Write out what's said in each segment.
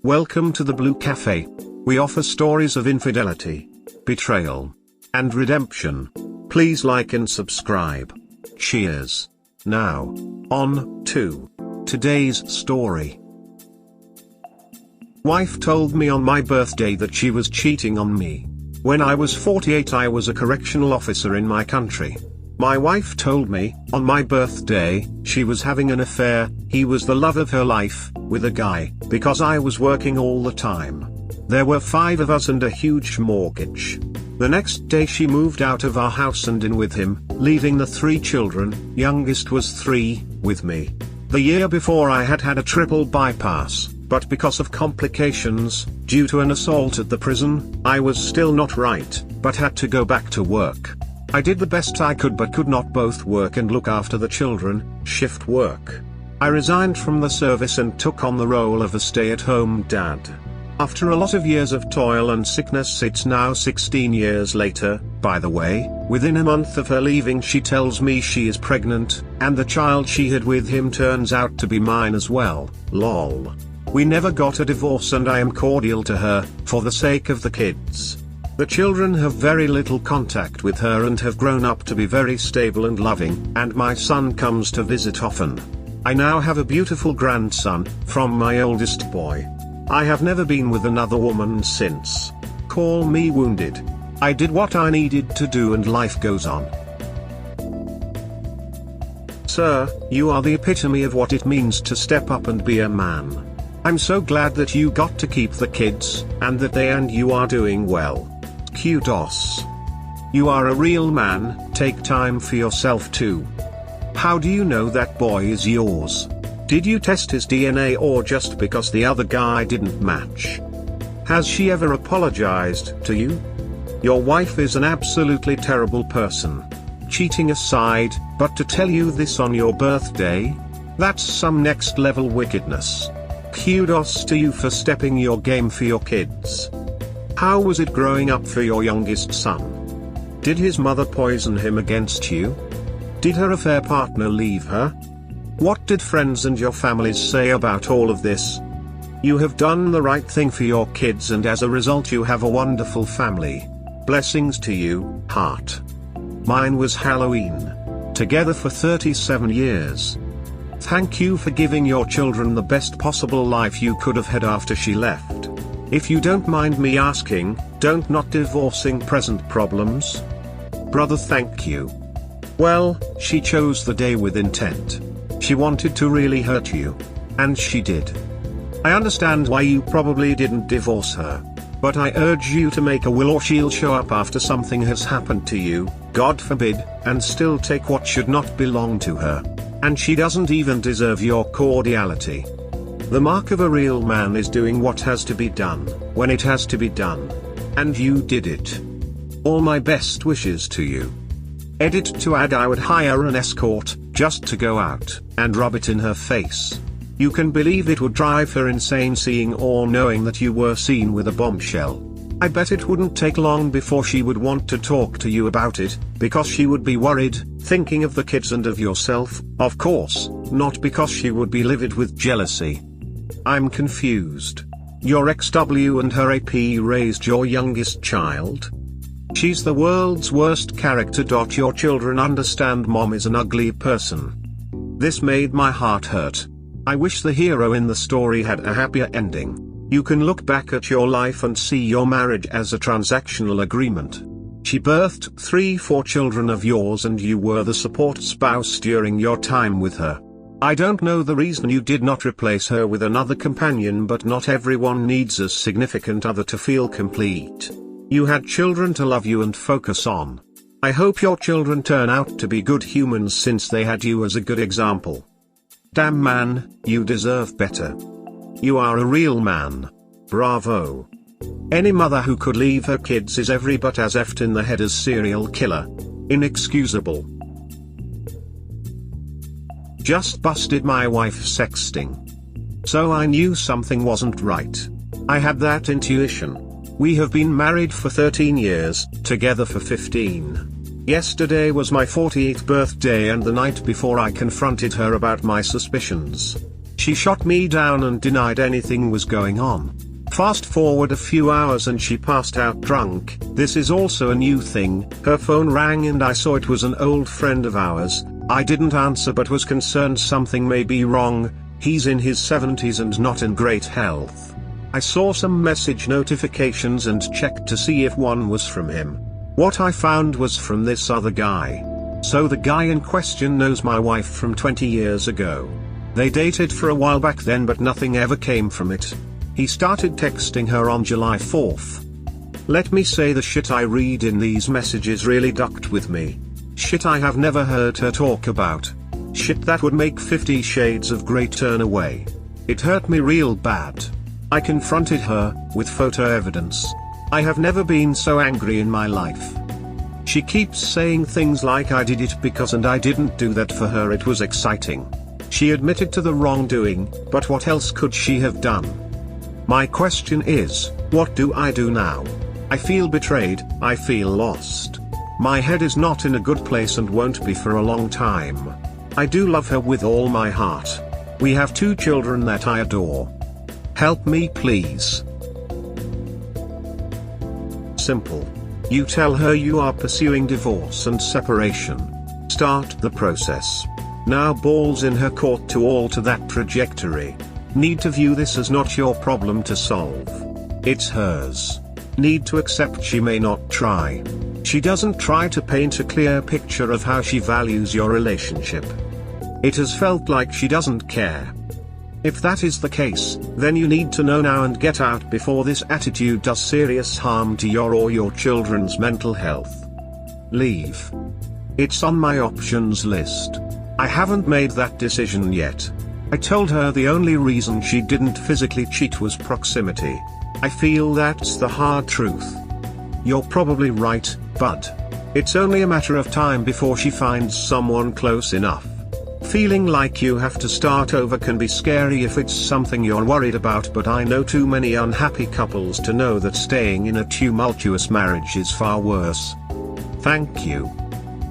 Welcome to the Blue Cafe. We offer stories of infidelity, betrayal, and redemption. Please like and subscribe. Cheers. Now, on to today's story. Wife told me on my birthday that she was cheating on me. When I was 48, I was a correctional officer in my country. My wife told me, on my birthday, she was having an affair. He was the love of her life, with a guy, because I was working all the time. There were 5 of us and a huge mortgage. The next day she moved out of our house and in with him, leaving the 3 children, youngest was 3, with me. The year before I had had a triple bypass, but because of complications, due to an assault at the prison, I was still not right, but had to go back to work. I did the best I could but could not both work and look after the children, shift work. I resigned from the service and took on the role of a stay-at-home dad. After a lot of years of toil and sickness, it's now 16 years later, by the way, within a month of her leaving she tells me she is pregnant, and the child she had with him turns out to be mine as well, lol. We never got a divorce and I am cordial to her, for the sake of the kids. The children have very little contact with her and have grown up to be very stable and loving, and my son comes to visit often. I now have a beautiful grandson, from my oldest boy. I have never been with another woman since. Call me wounded. I did what I needed to do and life goes on. Sir, you are the epitome of what it means to step up and be a man. I'm so glad that you got to keep the kids, and that they and you are doing well. Kudos. You are a real man. Take time for yourself too. How do you know that boy is yours? Did you test his DNA or just because the other guy didn't match? Has she ever apologized to you? Your wife is an absolutely terrible person. Cheating aside, but to tell you this on your birthday? That's some next level wickedness. Kudos to you for stepping your game for your kids. How was it growing up for your youngest son? Did his mother poison him against you? Did her affair partner leave her? What did friends and your families say about all of this? You have done the right thing for your kids and as a result you have a wonderful family. Blessings to you, heart. Mine was Halloween. Together for 37 years. Thank you for giving your children the best possible life you could have had after she left. If you don't mind me asking, don't not divorcing present problems? Brother, thank you. Well, she chose the day with intent. She wanted to really hurt you. And she did. I understand why you probably didn't divorce her. But I urge you to make a will or she'll show up after something has happened to you, God forbid, and still take what should not belong to her. And she doesn't even deserve your cordiality. The mark of a real man is doing what has to be done, when it has to be done. And you did it. All my best wishes to you. Edit to add, I would hire an escort, just to go out, and rub it in her face. You can believe it would drive her insane seeing or knowing that you were seen with a bombshell. I bet it wouldn't take long before she would want to talk to you about it, because she would be worried, thinking of the kids and of yourself, of course, not because she would be livid with jealousy. I'm confused. Your ex-W and her AP raised your youngest child? She's the world's worst character. Your children understand mom is an ugly person. This made my heart hurt. I wish the hero in the story had a happier ending. You can look back at your life and see your marriage as a transactional agreement. She birthed 3-4 children of yours and you were the support spouse during your time with her. I don't know the reason you did not replace her with another companion, but not everyone needs a significant other to feel complete. You had children to love you and focus on. I hope your children turn out to be good humans since they had you as a good example. Damn man, you deserve better. You are a real man. Bravo. Any mother who could leave her kids is every but as effed in the head as serial killer. Inexcusable. Just busted my wife sexting. So I knew something wasn't right. I had that intuition. We have been married for 13 years, together for 15. Yesterday was my 48th birthday and the night before I confronted her about my suspicions. She shot me down and denied anything was going on. Fast forward a few hours and she passed out drunk. This is also a new thing. Her phone rang and I saw it was an old friend of ours. I didn't answer but was concerned something may be wrong. He's in his 70s and not in great health. I saw some message notifications and checked to see if one was from him. What I found was from this other guy. So the guy in question knows my wife from 20 years ago. They dated for a while back then but nothing ever came from it. He started texting her on July 4th. Let me say the shit I read in these messages really ducked with me. Shit I have never heard her talk about. Shit that would make 50 Shades of Grey turn away. It hurt me real bad. I confronted her, with photo evidence. I have never been so angry in my life. She keeps saying things like I did it because and I didn't do that. For her it was exciting. She admitted to the wrongdoing, but what else could she have done? My question is, what do I do now? I feel betrayed, I feel lost. My head is not in a good place and won't be for a long time. I do love her with all my heart. We have 2 children that I adore. Help me please. Simple. You tell her you are pursuing divorce and separation. Start the process. Now balls in her court to alter that trajectory. Need to view this as not your problem to solve. It's hers. Need to accept she may not try. She doesn't try to paint a clear picture of how she values your relationship. It has felt like she doesn't care. If that is the case, then you need to know now and get out before this attitude does serious harm to your or your children's mental health. Leave. It's on my options list. I haven't made that decision yet. I told her the only reason she didn't physically cheat was proximity. I feel that's the hard truth. You're probably right, bud. It's only a matter of time before she finds someone close enough. Feeling like you have to start over can be scary if it's something you're worried about, but I know too many unhappy couples to know that staying in a tumultuous marriage is far worse. Thank you.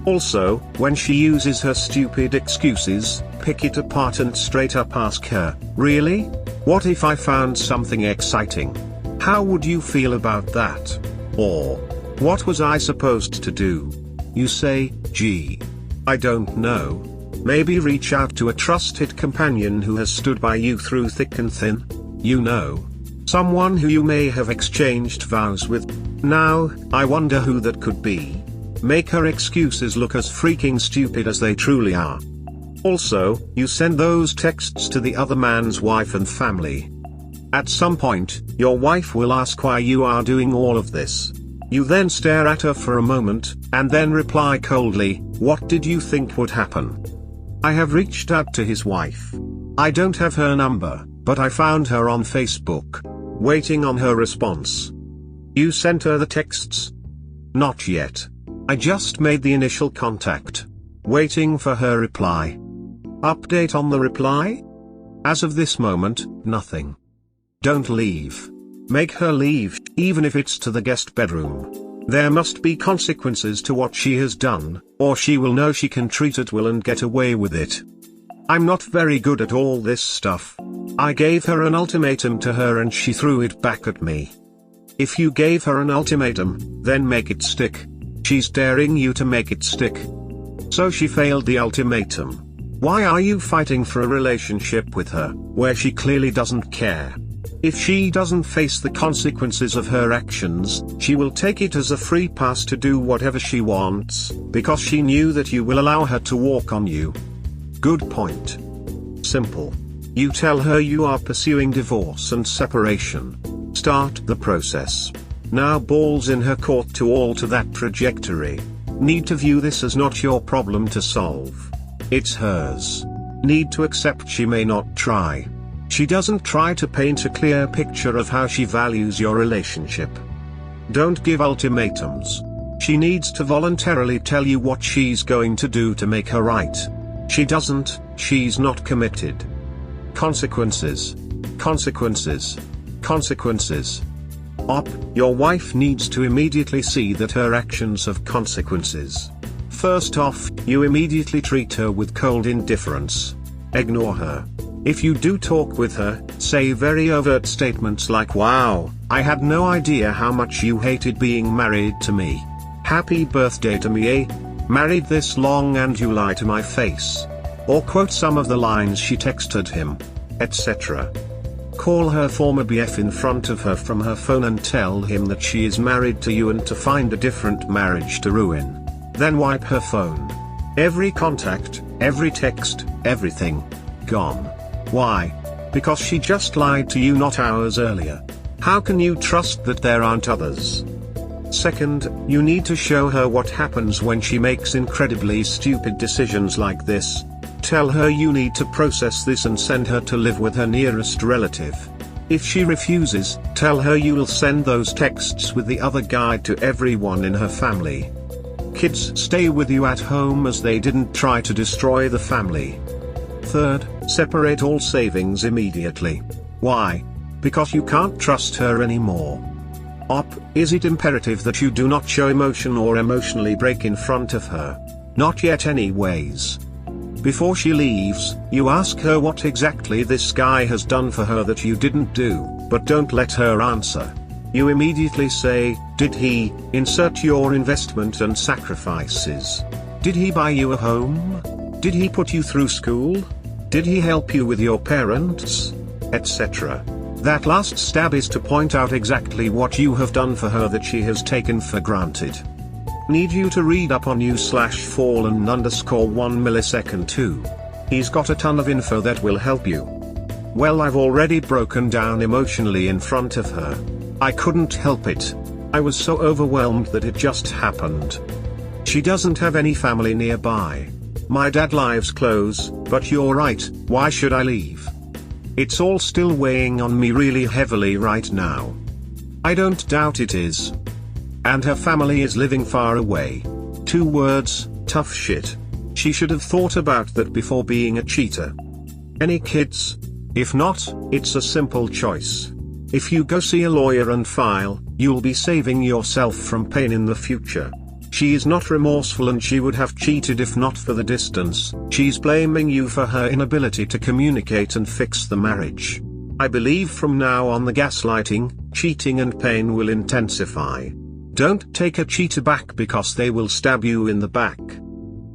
Also, when she uses her stupid excuses, pick it apart and straight up ask her, really? What if I found something exciting? How would you feel about that? Or, what was I supposed to do? You say, gee, I don't know. Maybe reach out to a trusted companion who has stood by you through thick and thin. You know. Someone who you may have exchanged vows with. Now, I wonder who that could be. Make her excuses look as freaking stupid as they truly are. Also, you send those texts to the other man's wife and family. At some point, your wife will ask why you are doing all of this. You then stare at her for a moment, and then reply coldly, what did you think would happen? I have reached out to his wife. I don't have her number, but I found her on Facebook. Waiting on her response. You sent her the texts? Not yet. I just made the initial contact. Waiting for her reply. Update on the reply? As of this moment, nothing. Don't leave. Make her leave, even if it's to the guest bedroom. There must be consequences to what she has done, or she will know she can treat at will and get away with it. I'm not very good at all this stuff. I gave her an ultimatum to her and she threw it back at me. If you gave her an ultimatum, then make it stick. She's daring you to make it stick. So she failed the ultimatum. Why are you fighting for a relationship with her, where she clearly doesn't care? If she doesn't face the consequences of her actions, she will take it as a free pass to do whatever she wants, because she knew that you will allow her to walk on you. Good point. Simple. You tell her you are pursuing divorce and separation. Start the process. Now balls in her court to alter that trajectory. Need to view this as not your problem to solve. It's hers. Need to accept she may not try. She doesn't try to paint a clear picture of how she values your relationship. Don't give ultimatums. She needs to voluntarily tell you what she's going to do to make her right. She doesn't, she's not committed. Consequences. Consequences. Consequences. Your wife needs to immediately see that her actions have consequences. First off, you immediately treat her with cold indifference. Ignore her. If you do talk with her, say very overt statements like, "Wow, I had no idea how much you hated being married to me. Happy birthday to me, eh? Married this long and you lie to my face." Or quote some of the lines she texted him, etc. Call her former BF in front of her from her phone and tell him that she is married to you and to find a different marriage to ruin. Then wipe her phone. Every contact, every text, everything. Gone. Why? Because she just lied to you not hours earlier. How can you trust that there aren't others? Second, you need to show her what happens when she makes incredibly stupid decisions like this. Tell her you need to process this and send her to live with her nearest relative. If she refuses, tell her you'll send those texts with the other guy to everyone in her family. Kids stay with you at home as they didn't try to destroy the family. Third, separate all savings immediately. Why? Because you can't trust her anymore. Is it imperative that you do not show emotion or emotionally break in front of her? Not yet anyways. Before she leaves, you ask her what exactly this guy has done for her that you didn't do, but don't let her answer. You immediately say, "Did he insert your investment and sacrifices? Did he buy you a home? Did he put you through school? Did he help you with your parents? Etc." That last stab is to point out exactly what you have done for her that she has taken for granted. Need you to read up on you/fallen_1 millisecond too. He's got a ton of info that will help you. Well, I've already broken down emotionally in front of her. I couldn't help it. I was so overwhelmed that it just happened. She doesn't have any family nearby. My dad lives close, but you're right, why should I leave? It's all still weighing on me really heavily right now. I don't doubt it is. And her family is living far away. 2 words, tough shit. She should have thought about that before being a cheater. Any kids? If not, it's a simple choice. If you go see a lawyer and file, you'll be saving yourself from pain in the future. She is not remorseful and she would have cheated if not for the distance. She's blaming you for her inability to communicate and fix the marriage. I believe from now on the gaslighting, cheating and pain will intensify. Don't take a cheater back because they will stab you in the back.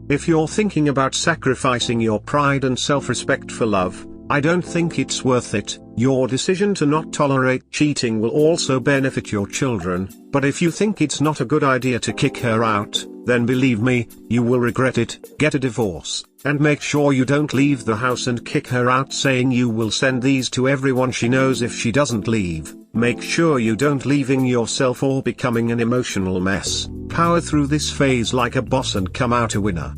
If you're thinking about sacrificing your pride and self-respect for love, I don't think it's worth it. Your decision to not tolerate cheating will also benefit your children, but if you think it's not a good idea to kick her out, then believe me, you will regret it. Get a divorce, and make sure you don't leave the house and kick her out saying you will send these to everyone she knows if she doesn't leave. Make sure you don't leaving yourself or becoming an emotional mess. Power through this phase like a boss and come out a winner.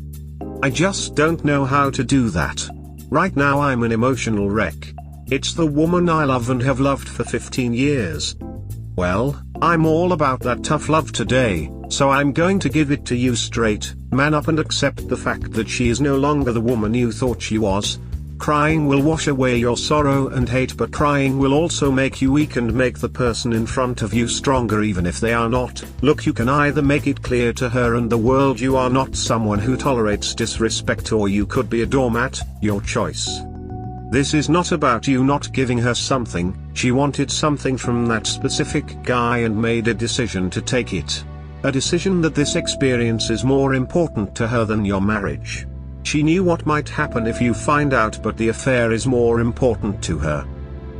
I just don't know how to do that. Right now I'm an emotional wreck. It's the woman I love and have loved for 15 years. Well, I'm all about that tough love today, so I'm going to give it to you straight. Man up and accept the fact that she is no longer the woman you thought she was. Crying will wash away your sorrow and hate, but crying will also make you weak and make the person in front of you stronger even if they are not. Look, you can either make it clear to her and the world you are not someone who tolerates disrespect, or you could be a doormat, your choice. This is not about you not giving her something. She wanted something from that specific guy and made a decision to take it. A decision that this experience is more important to her than your marriage. She knew what might happen if you find out, but the affair is more important to her.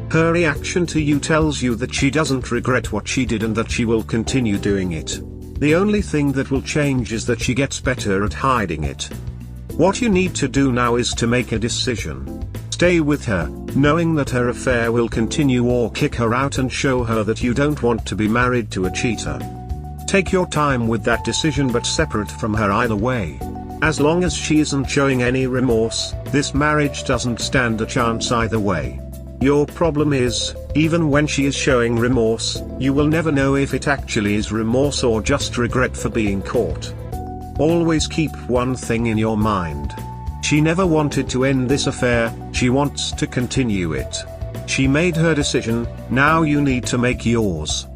Her reaction to you tells you that she doesn't regret what she did and that she will continue doing it. The only thing that will change is that she gets better at hiding it. What you need to do now is to make a decision. Stay with her, knowing that her affair will continue, or kick her out and show her that you don't want to be married to a cheater. Take your time with that decision, but separate from her either way. As long as she isn't showing any remorse, this marriage doesn't stand a chance either way. Your problem is, even when she is showing remorse, you will never know if it actually is remorse or just regret for being caught. Always keep one thing in your mind. She never wanted to end this affair, she wants to continue it. She made her decision, now you need to make yours.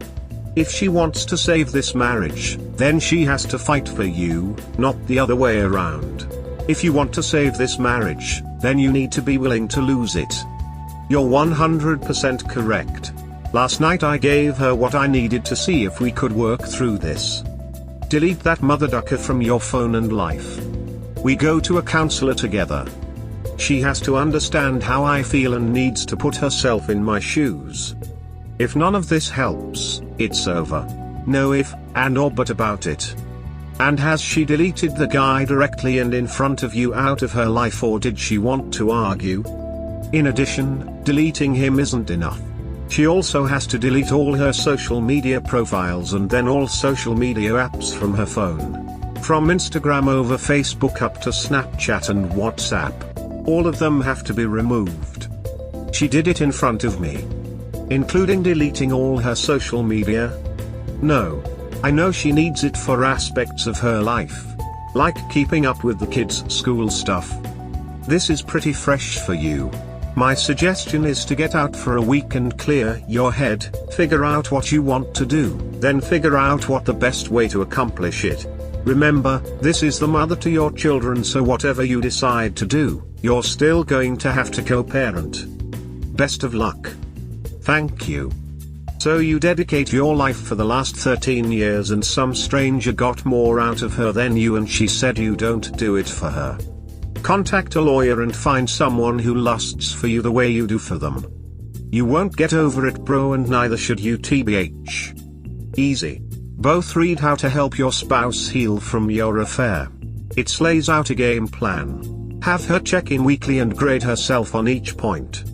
If she wants to save this marriage, then she has to fight for you, not the other way around. If you want to save this marriage, then you need to be willing to lose it. You're 100% correct. Last night I gave her what I needed to see if we could work through this. Delete that mother ducker from your phone and life. We go to a counselor together. She has to understand how I feel and needs to put herself in my shoes. If none of this helps, it's over. No if, and or but about it. And has she deleted the guy directly and in front of you out of her life, or did she want to argue? In addition, deleting him isn't enough. She also has to delete all her social media profiles and then all social media apps from her phone. From Instagram over Facebook up to Snapchat and WhatsApp. All of them have to be removed. She did it in front of me. Including deleting all her social media? No. I know she needs it for aspects of her life. Like keeping up with the kids' school stuff. This is pretty fresh for you. My suggestion is to get out for a week and clear your head, figure out what you want to do, then figure out what the best way to accomplish it. Remember, this is the mother to your children, so whatever you decide to do, you're still going to have to co-parent. Best of luck. Thank you. So you dedicate your life for the last 13 years and some stranger got more out of her than you, and she said you don't do it for her. Contact a lawyer and find someone who lusts for you the way you do for them. You won't get over it, bro, and neither should you, TBH. Easy. Both read How to Help Your Spouse Heal from Your Affair. It lays out a game plan. Have her check in weekly and grade herself on each point.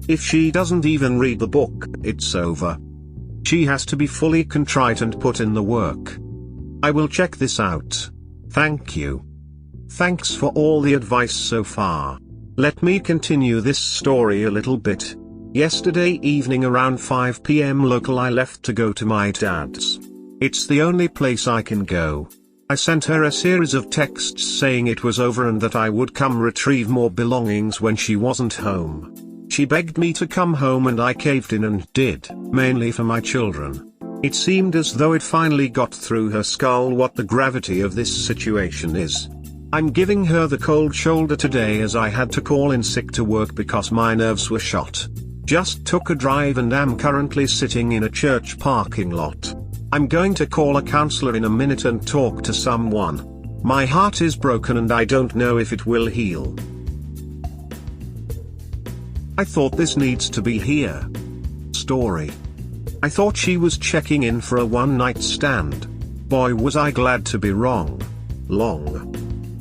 If she doesn't even read the book, it's over. She has to be fully contrite and put in the work. I will check this out. Thank you. Thanks for all the advice so far. Let me continue this story a little bit. Yesterday evening around 5 p.m. local, I left to go to my dad's. It's the only place I can go. I sent her a series of texts saying it was over and that I would come retrieve more belongings when she wasn't home. She begged me to come home and I caved in and did, mainly for my children. It seemed as though it finally got through her skull what the gravity of this situation is. I'm giving her the cold shoulder today as I had to call in sick to work because my nerves were shot. Just took a drive and am currently sitting in a church parking lot. I'm going to call a counselor in a minute and talk to someone. My heart is broken and I don't know if it will heal. I thought this needs to be here. Story. I thought she was checking in for a one-night stand. Boy was I glad to be wrong. Long.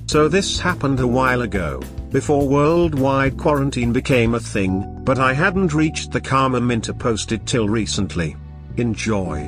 So this happened a while ago, before worldwide quarantine became a thing, but I hadn't reached the Karma Minter posted till recently. Enjoy.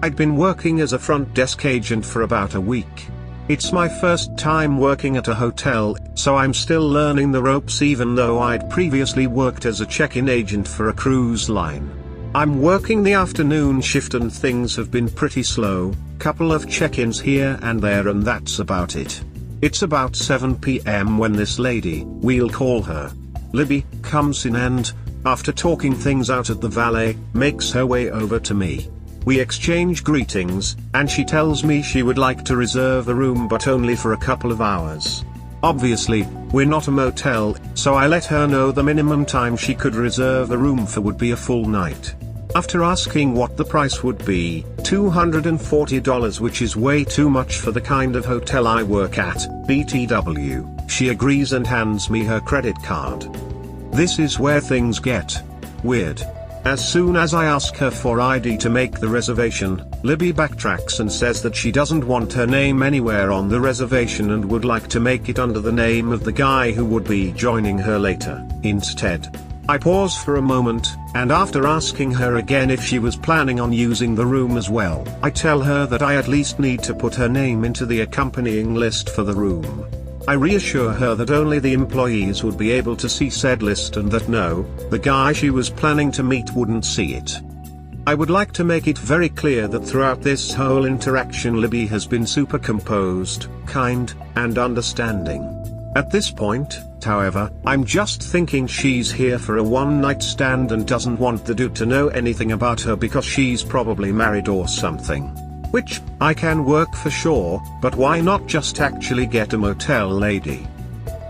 I'd been working as a front desk agent for about a week. It's my first time working at a hotel, so I'm still learning the ropes even though I'd previously worked as a check-in agent for a cruise line. I'm working the afternoon shift and things have been pretty slow, couple of check-ins here and there and that's about it. It's about 7 p.m. when this lady, we'll call her Libbie, comes in and, after talking things out at the valet, makes her way over to me. We exchange greetings, and she tells me she would like to reserve a room but only for a couple of hours. Obviously, we're not a motel, so I let her know the minimum time she could reserve a room for would be a full night. After asking what the price would be, $240, which is way too much for the kind of hotel I work at, BTW, she agrees and hands me her credit card. This is where things get weird. As soon as I ask her for ID to make the reservation, Libbie backtracks and says that she doesn't want her name anywhere on the reservation and would like to make it under the name of the guy who would be joining her later, instead. I pause for a moment, and after asking her again if she was planning on using the room as well, I tell her that I at least need to put her name into the accompanying list for the room. I reassure her that only the employees would be able to see said list and that no, the guy she was planning to meet wouldn't see it. I would like to make it very clear that throughout this whole interaction Libbie has been super composed, kind, and understanding. At this point, however, I'm just thinking she's here for a one-night stand and doesn't want the dude to know anything about her because she's probably married or something. Which, I can work for sure, but why not just actually get a motel lady?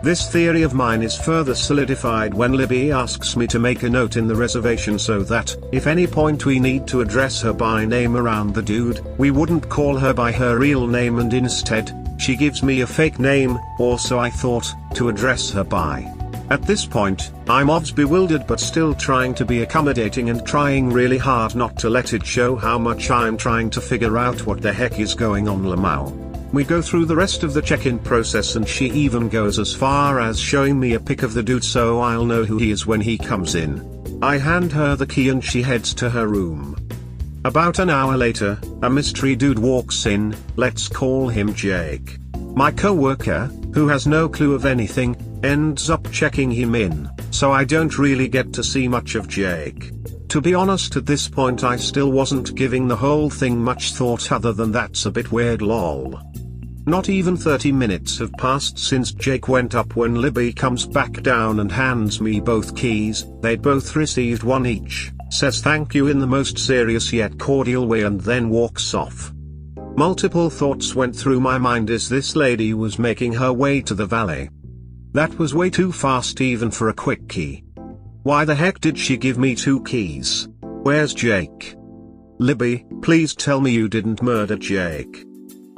This theory of mine is further solidified when Libbie asks me to make a note in the reservation so that, if any point we need to address her by name around the dude, we wouldn't call her by her real name and instead, she gives me a fake name, or so I thought, to address her by. At this point, I'm obviously bewildered but still trying to be accommodating and trying really hard not to let it show how much I'm trying to figure out what the heck is going on Lamau. We go through the rest of the check-in process and she even goes as far as showing me a pic of the dude so I'll know who he is when he comes in. I hand her the key and she heads to her room. About an hour later, a mystery dude walks in, let's call him Jake. My co-worker, who has no clue of anything, ends up checking him in, so I don't really get to see much of Jake. To be honest, at this point I still wasn't giving the whole thing much thought other than that's a bit weird lol. Not even 30 minutes have passed since Jake went up when Libbie comes back down and hands me both keys. They'd both received one each, says thank you in the most serious yet cordial way and then walks off. Multiple thoughts went through my mind as this lady was making her way to the valet. That was way too fast even for a quick key. Why the heck did she give me 2 keys? Where's Jake? Libbie, please tell me you didn't murder Jake.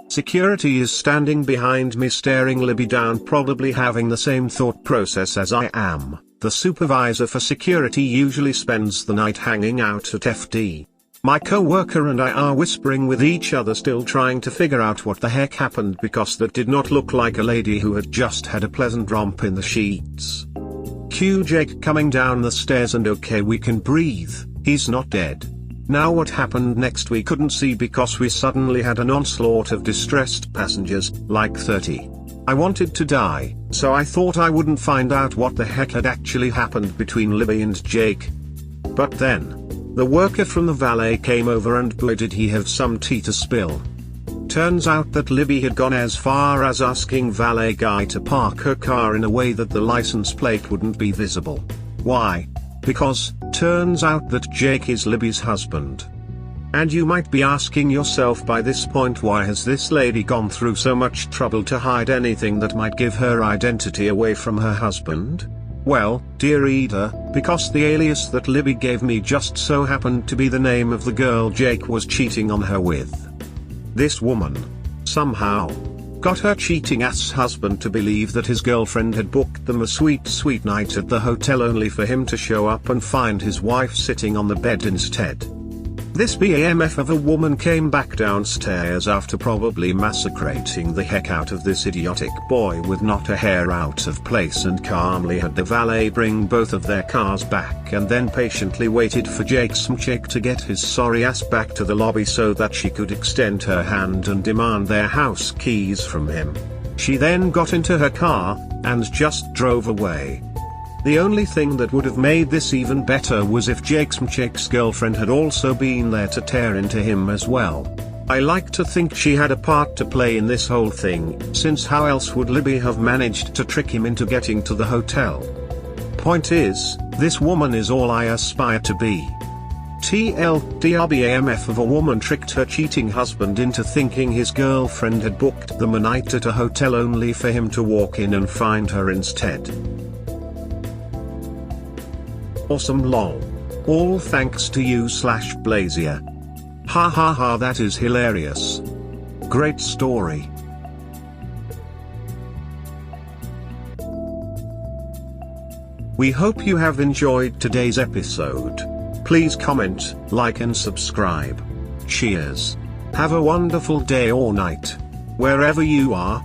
Security is standing behind me staring Libbie down, probably having the same thought process as I am. The supervisor for security usually spends the night hanging out at FD. My co-worker and I are whispering with each other, still trying to figure out what the heck happened because that did not look like a lady who had just had a pleasant romp in the sheets. Cue Jake coming down the stairs and okay, we can breathe, he's not dead. Now what happened next we couldn't see because we suddenly had an onslaught of distressed passengers, like 30. I wanted to die, so I thought I wouldn't find out what the heck had actually happened between Libbie and Jake. But then, the worker from the valet came over and boy did he have some tea to spill. Turns out that Libbie had gone as far as asking valet guy to park her car in a way that the license plate wouldn't be visible. Why? Because, turns out that Jake is Libbie's husband. And you might be asking yourself by this point, why has this lady gone through so much trouble to hide anything that might give her identity away from her husband? Well, dear reader, because the alias that Libbie gave me just so happened to be the name of the girl Jake was cheating on her with. This woman, somehow, got her cheating ass husband to believe that his girlfriend had booked them a sweet night at the hotel only for him to show up and find his wife sitting on the bed instead. This BAMF of a woman came back downstairs after probably massacrating the heck out of this idiotic boy with not a hair out of place and calmly had the valet bring both of their cars back and then patiently waited for Jake's mchake to get his sorry ass back to the lobby so that she could extend her hand and demand their house keys from him. She then got into her car, and just drove away. The only thing that would have made this even better was if Jake's mchake's girlfriend had also been there to tear into him as well. I like to think she had a part to play in this whole thing, since how else would Libbie have managed to trick him into getting to the hotel? Point is, this woman is all I aspire to be. TLDRBAMF of a woman tricked her cheating husband into thinking his girlfriend had booked them a night at a hotel only for him to walk in and find her instead. Awesome lol. All thanks to you /Blazier. Ha ha ha, that is hilarious. Great story. We hope you have enjoyed today's episode. Please comment, like and subscribe. Cheers. Have a wonderful day or night, wherever you are.